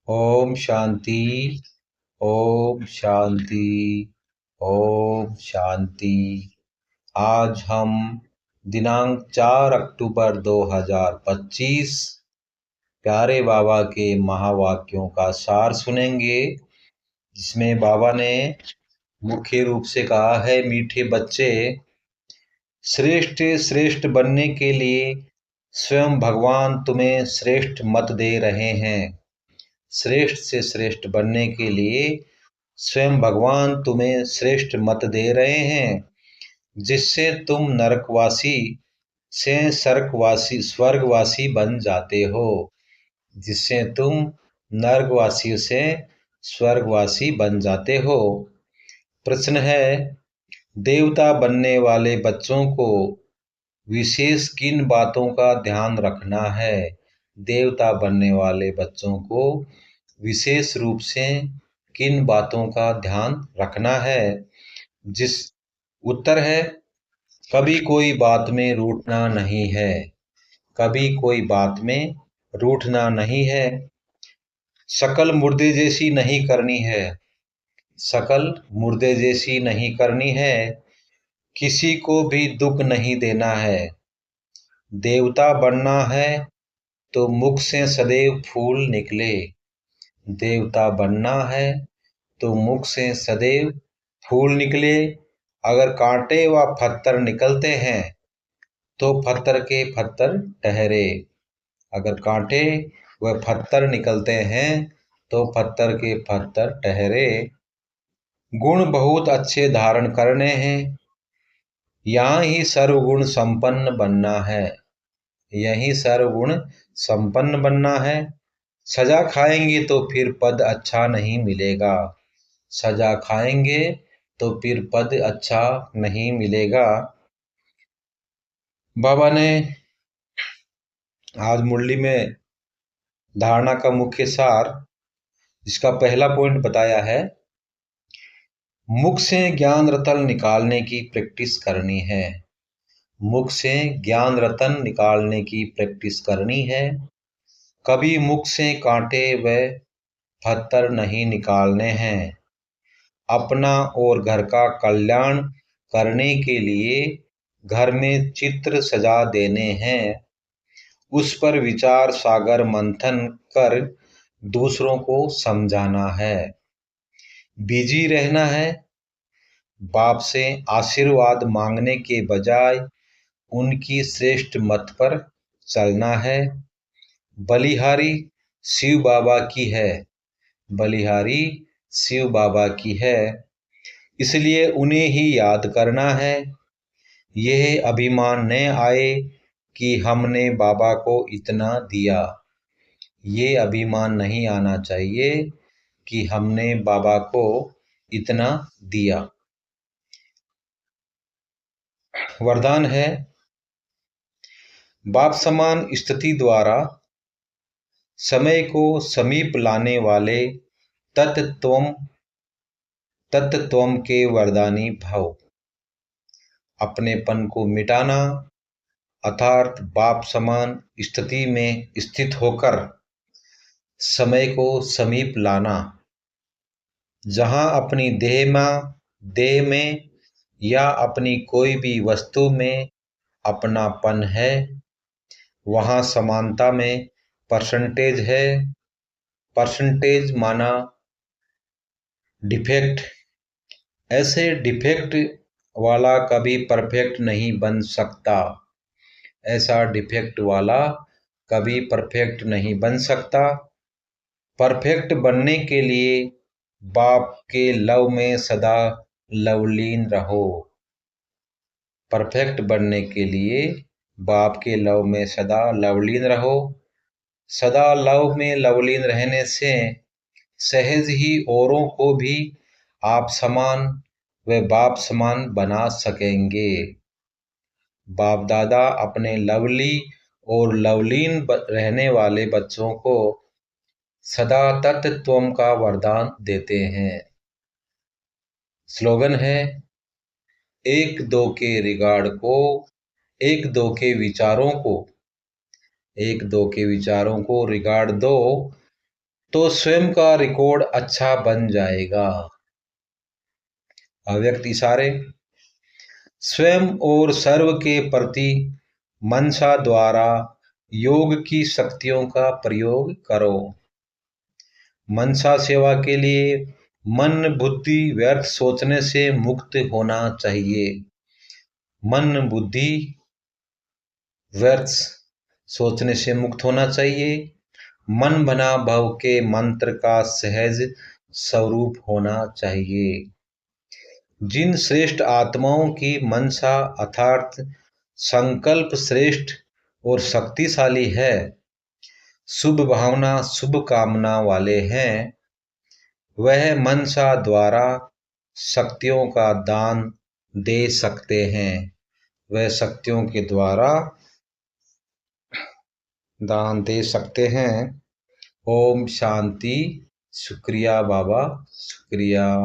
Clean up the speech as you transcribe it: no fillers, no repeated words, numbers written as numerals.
ओम शांति। ओम शांति। ओम शांति। आज हम दिनांक 4 अक्टूबर 2025 प्यारे बाबा के महावाक्यों का सार सुनेंगे, जिसमें बाबा ने मुख्य रूप से कहा है, मीठे बच्चे, श्रेष्ठ श्रेष्ठ बनने के लिए स्वयं भगवान तुम्हें श्रेष्ठ मत दे रहे हैं। श्रेष्ठ से श्रेष्ठ बनने के लिए स्वयं भगवान तुम्हें श्रेष्ठ मत दे रहे हैं, जिससे तुम नरकवासी से स्वर्गवासी बन जाते हो। जिससे तुम नरकवासी से स्वर्गवासी बन जाते हो। प्रश्न है, देवता बनने वाले बच्चों को विशेष किन बातों का ध्यान रखना है? देवता बनने वाले बच्चों को विशेष रूप से किन बातों का ध्यान रखना है? जिस उत्तर है, कभी कोई बात में रूठना नहीं है। कभी कोई बात में रूठना नहीं है। शकल मुर्दे जैसी नहीं करनी है। शकल मुर्दे जैसी नहीं करनी है। किसी को भी दुख नहीं देना है। देवता बनना है तो मुख से सदैव फूल निकले। देवता बनना है तो मुख से सदैव फूल निकले। अगर कांटे व पत्थर निकलते हैं तो पत्थर के पत्थर ठहरे। अगर कांटे व पत्थर निकलते हैं तो पत्थर के पत्थर ठहरे। गुण बहुत अच्छे धारण करने हैं। यहाँ ही सर्वगुण संपन्न बनना है। यही सर्वगुण संपन्न बनना है। सजा खाएंगे तो फिर पद अच्छा नहीं मिलेगा। सजा खाएंगे तो फिर पद अच्छा नहीं मिलेगा। बाबा ने आज मुरली में धारणा का मुख्य सार, जिसका पहला पॉइंट बताया है, मुख से ज्ञान रतन निकालने की प्रैक्टिस करनी है। मुख से ज्ञान रतन निकालने की प्रैक्टिस करनी है। कभी मुख से कांटे व पत्थर नहीं निकालने हैं। अपना और घर का कल्याण करने के लिए घर में चित्र सजा देने हैं। उस पर विचार सागर मंथन कर दूसरों को समझाना है। बिजी रहना है। बाप से आशीर्वाद मांगने के बजाय उनकी श्रेष्ठ मत पर चलना है। बलिहारी शिव बाबा की है। बलिहारी शिव बाबा की है, इसलिए उन्हें ही याद करना है। यह अभिमान न आए कि हमने बाबा को इतना दिया। ये अभिमान नहीं आना चाहिए कि हमने बाबा को इतना दिया। वरदान है, बाप समान स्थिति द्वारा समय को समीप लाने वाले तत्त्वम के वरदानी भव। अपनेपन को मिटाना अर्थात बाप समान स्थिति में स्थित होकर समय को समीप लाना। जहाँ अपनी देह में या अपनी कोई भी वस्तु में अपनापन है, वहाँ समानता में परसेंटेज है। परसेंटेज माना डिफेक्ट। ऐसे डिफेक्ट वाला कभी परफेक्ट नहीं बन सकता। ऐसा डिफेक्ट वाला कभी परफेक्ट नहीं बन सकता। परफेक्ट बनने के लिए बाप के लव में सदा लवलीन रहो। परफेक्ट बनने के लिए बाप के लव में सदा लवलीन रहो। सदा लव में लवलीन रहने से सहज ही औरों को भी आप समान व बाप समान बना सकेंगे। बाप दादा अपने लवली और लवलीन रहने वाले बच्चों को सदा तत्त्वम का वरदान देते हैं। स्लोगन है, एक दो के रिगार्ड को, एक दो के विचारों को, एक दो के विचारों को रिगार्ड दो, तो स्वयं का रिकॉर्ड अच्छा बन जाएगा। अव्यक्त इशारे। स्वयं और सर्व के प्रति मनसा द्वारा योग की शक्तियों का प्रयोग करो। मनसा सेवा के लिए मन बुद्धि व्यर्थ सोचने से मुक्त होना चाहिए। मन बुद्धि व्यर्थ सोचने से मुक्त होना चाहिए। मन बना भव के मंत्र का सहज स्वरूप होना चाहिए। जिन श्रेष्ठ आत्माओं की मनसा अर्थात संकल्प श्रेष्ठ और शक्तिशाली है, शुभ भावना शुभ कामना वाले हैं, वह मनसा द्वारा शक्तियों का दान दे सकते हैं। वह शक्तियों के द्वारा दान दे सकते हैं। ओम शांति। शुक्रिया बाबा, शुक्रिया।